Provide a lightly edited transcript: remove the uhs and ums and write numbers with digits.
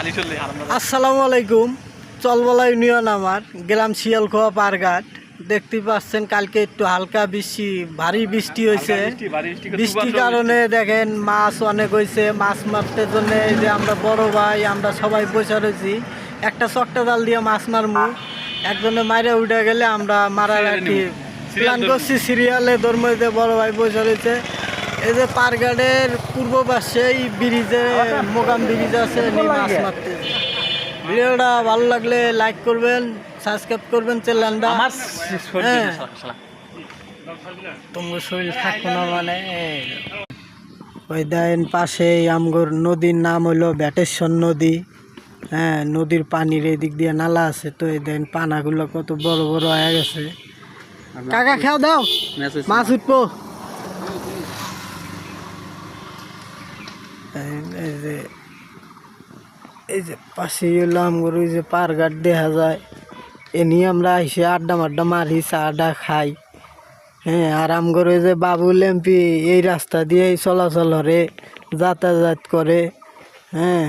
আসসালামু আলাইকুম। চলবলা ইউনিয়ন আমার গ্রাম শিয়ালখোয়া পারঘাট। দেখতে পাচ্ছেন কালকে একটু হালকা বৃষ্টি, ভারী বৃষ্টি হয়েছে। বৃষ্টির কারণে দেখেন মাছ অনেক হয়েছে। মাছ মারতে জন্য এই যে আমরা বড় ভাই আমরা সবাই বসে রয়েছি, একটা চকটা জাল দিয়ে মাছ মারমু। একজনে মারে উঠে গেলে আমরা মারার আর কি প্ল্যান করছি, সিরিয়ালে ধর্মতে বড় ভাই বসে রয়েছে। এই যে পারঘাটের পূর্ব পাশে ব্রিজে মোকাম ব্রিজ আছে, মাছ মারতে। ভিডিওটা ভালো লাগলে লাইক করবেন, সাবস্ক্রাইব করবেন চ্যানেলটা। তোমার শরীর থাকবো না মানে ওই দেন পাশে আমগর নদীর নাম হইলো ব্যাটেশ্বর নদী। হ্যাঁ, নদীর পানির এদিক দিয়ে নালা আছে, তো এই দেন পানাগুলো কত বড় বড় হয়ে গেছে। কাকা খাও দাও, মাছ উঠবো। এই যে পাশে হলো আমগর ওই যে পারঘাট দেখা যায়। এ নিয়ে আমরা এসে আড্ডা মাড্ডা মারি, চা আড্ডা খাই। হ্যাঁ, আর আমগর ওই যে বাবুল এমপি এই রাস্তা দিয়ে চলাচল করে, যাতায়াত করে। হ্যাঁ,